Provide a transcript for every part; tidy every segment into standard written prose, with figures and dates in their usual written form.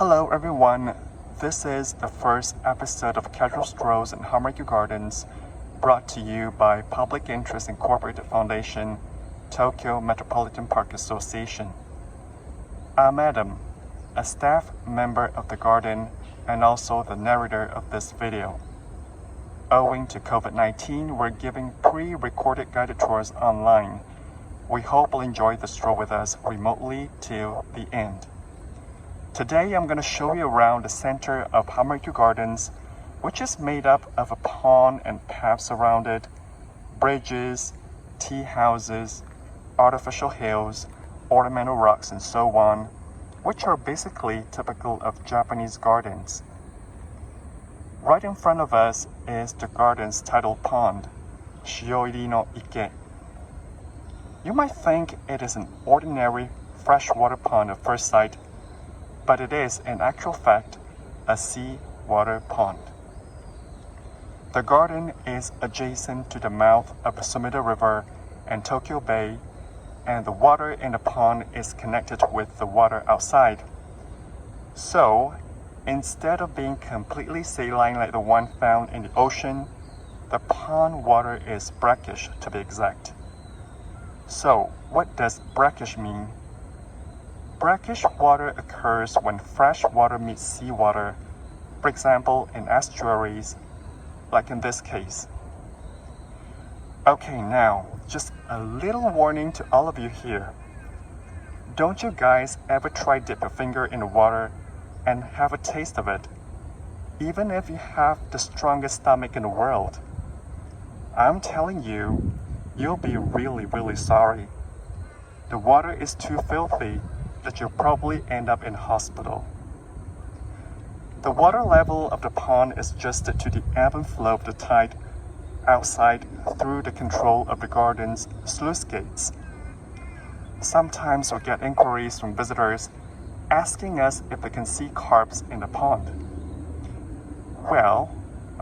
Hello everyone, this is the first episode of Casual Strolls in Hama-rikyu Gardens, brought to you by Public Interest Incorporated Foundation, Tokyo Metropolitan Park Association. I'm Adam, a staff member of the garden and also the narrator of this video. Owing to COVID-19, we're giving pre-recorded guided tours online. We hope you'll enjoy the stroll with us remotely till the end. Today I'm going to show you around the center of Hama-rikyu Gardens, which is made up of a pond and paths around it, bridges, tea houses, artificial hills, ornamental rocks and so on, which are basically typical of Japanese gardens. Right in front of us is the garden's Tidal Pond, Shioiri-no-ike. You might think it is an ordinary freshwater pond at first sight, but it is in actual fact a seawater pond. The garden is adjacent to the mouth of the Sumida River and Tokyo Bay, and the water in the pond is connected with the water outside. So, instead of being completely saline like the one found in the ocean, the pond water is brackish to be exact. So, what does brackish mean? Brackish water occurs when fresh water meets seawater, for example in estuaries, like in this case. Okay, now, just a little warning to all of you here. Don't you guys ever try dip your finger in the water and have a taste of it, even if you have the strongest stomach in the world? I'm telling you, you'll be really sorry. The water is too filthy that you'll probably end up in hospital. The water level of the pond is adjusted to the ebb and flow of the tide outside through the control of the garden's sluice gates. Sometimes we get inquiries from visitors asking us if they can see carps in the pond. Well,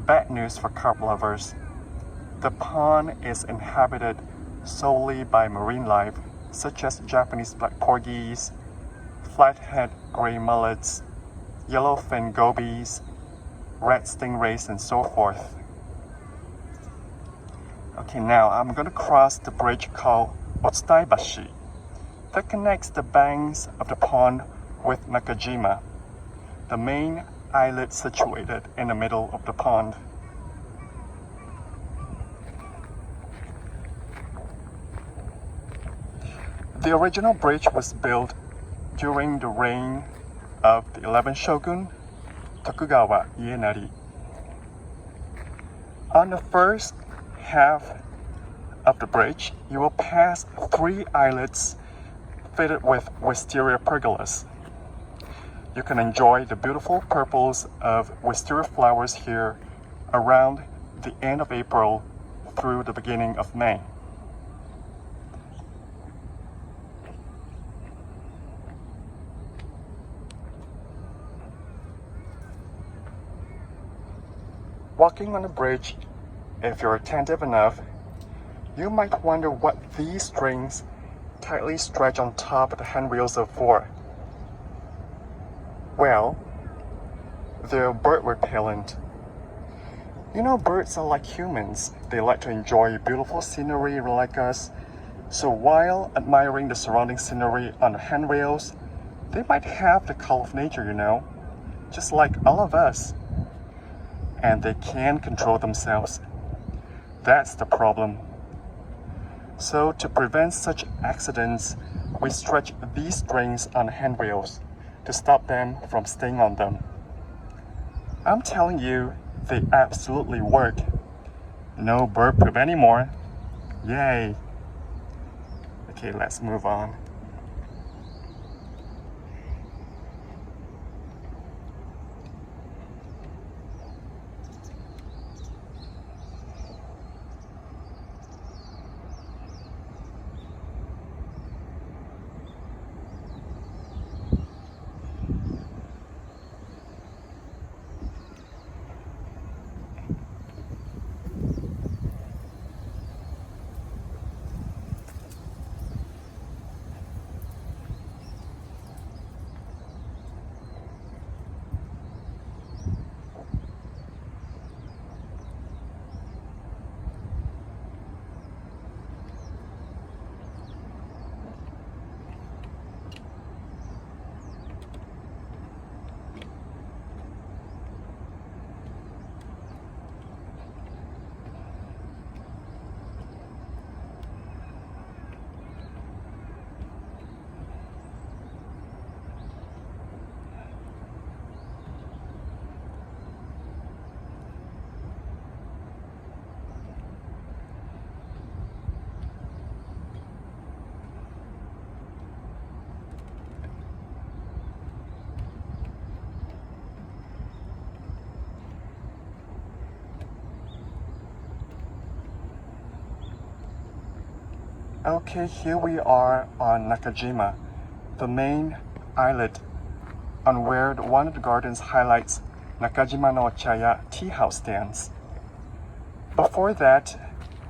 bad news for carp lovers. The pond is inhabited solely by marine life, such as Japanese black porgies, flathead gray mullets, yellowfin gobies, red stingrays, and so forth. Okay, now I'm going to cross the bridge called Otsutai-bashi that connects the banks of the pond with Nakajima, the main islet situated in the middle of the pond. The original bridge was built during the reign of the 11th shogun, Tokugawa Ieyasu. On the first half of the bridge, you will pass 3 islets fitted with wisteria pergolas. You can enjoy the beautiful purples of wisteria flowers here around the end of April through the beginning of May. Walking on the bridge, if you're attentive enough, you might wonder what these strings tightly stretched on top of the handrails are for. Well, they're bird repellent. You know, birds are like humans. They like to enjoy beautiful scenery like us. So while admiring the surrounding scenery on the handrails, they might have the call of nature, you know, just like all of us. And they can control themselves. That's the problem. So to prevent such accidents, we stretch these strings on the handrails to stop them from staying on them. I'm telling you, they absolutely work. No bird poop anymore. Yay. Okay, let's move on. Okay, here we are on Nakajima, the main islet on where one of the gardens highlights Nakajima-no-ochaya Tea House stands. Before that,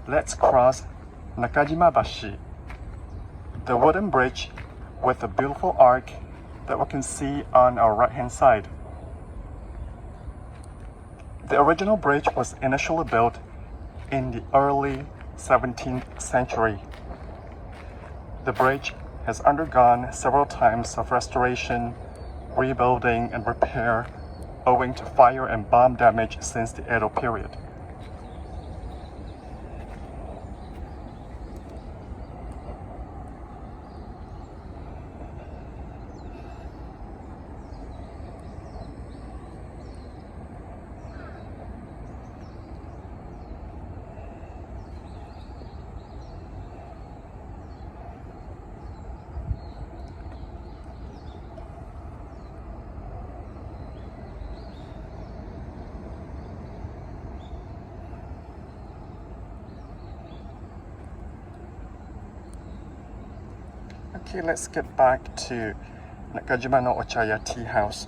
let's cross Nakajimabashi, the wooden bridge with a beautiful arc that we can see on our right-hand side. The original bridge was initially built in the early 17th century. The bridge has undergone several times of restoration, rebuilding, and repair owing to fire and bomb damage since the Edo period. Okay, let's get back to Nakajima-no-ochaya Tea House.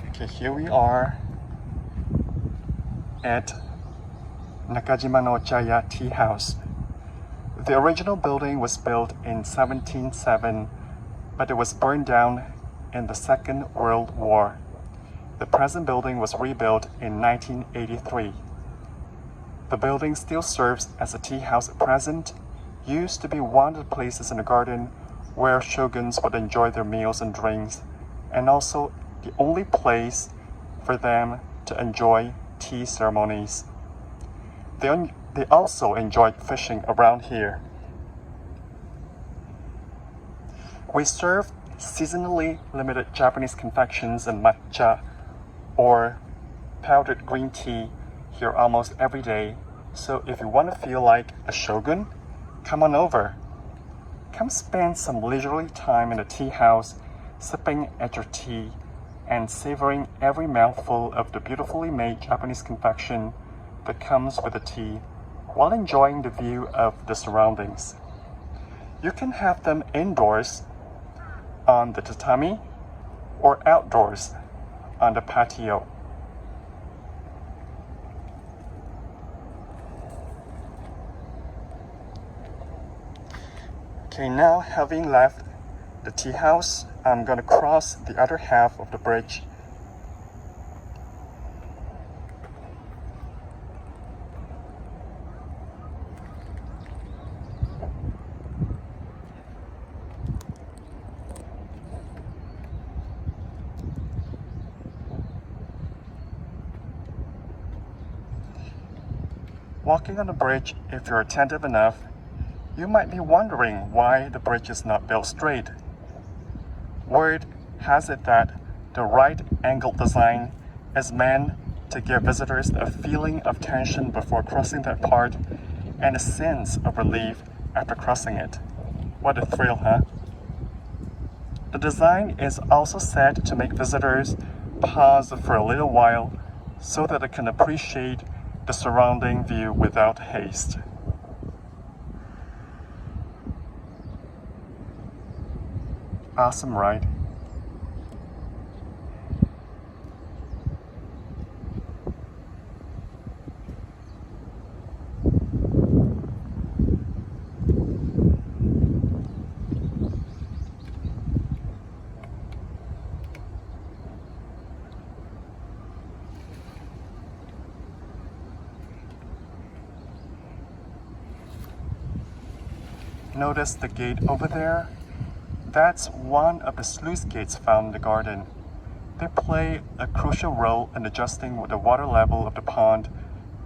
Okay, here we are at Nakajima-no-ochaya Tea House. The original building was built in 1707, but it was burned down in the Second World War. The present building was rebuilt in 1983. The building still serves as a tea house at present, used to be one of the places in the garden where shoguns would enjoy their meals and drinks, and also the only place for them to enjoy tea ceremonies. They also enjoyed fishing around here. We serve seasonally limited Japanese confections and matcha or powdered green tea here almost every day. So if you want to feel like a shogun, come on over. Come spend some leisurely time in the tea house, sipping at your tea and savoring every mouthful of the beautifully made Japanese confection that comes with the tea, while enjoying the view of the surroundings. You can have them indoors on the tatami or outdoors on the patio. Okay, now having left the tea house, I'm going to cross the other half of the bridge. Walking on the bridge, if you're attentive enough, you might be wondering why the bridge is not built straight. Word has it that the right angle design is meant to give visitors a feeling of tension before crossing that part and a sense of relief after crossing it. What a thrill, huh? The design is also said to make visitors pause for a little while so that they can appreciate the surrounding view without haste. Awesome, right? Notice the gate over there? That's one of the sluice gates found in the garden. They play a crucial role in adjusting the water level of the pond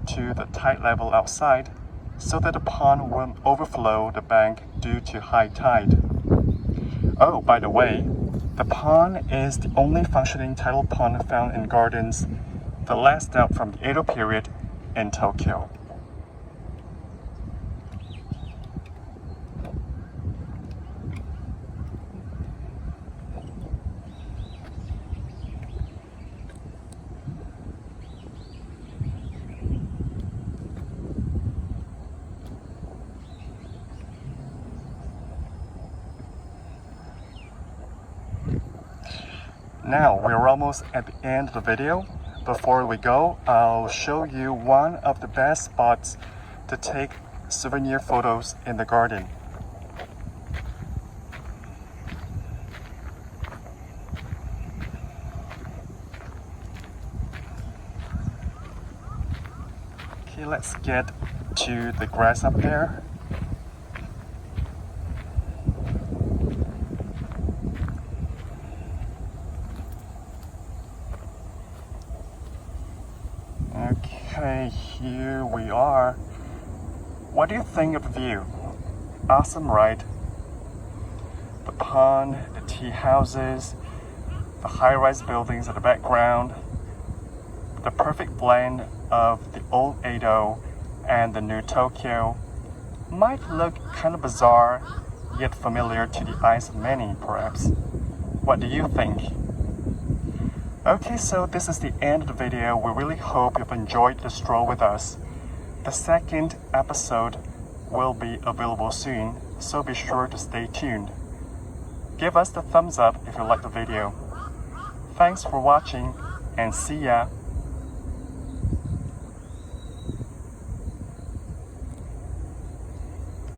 to the tide level outside so that the pond won't overflow the bank due to high tide. Oh, by the way, the pond is the only functioning tidal pond found in gardens that last out from the Edo period in Tokyo. Now we're almost at the end of the video. Before we go, I'll show you one of the best spots to take souvenir photos in the garden. Okay, let's get to the grass up there. Okay, here we are. What do you think of the view? Awesome, right? The pond, the tea houses, the high-rise buildings in the background, the perfect blend of the old Edo and the new Tokyo. Might look kind of bizarre, yet familiar to the eyes of many, perhaps. What do you think? Okay, so this is the end of the video. We really hope you've enjoyed the stroll with us. The second episode will be available soon, so be sure to stay tuned. Give us the thumbs up if you like the video. Thanks for watching, and see ya!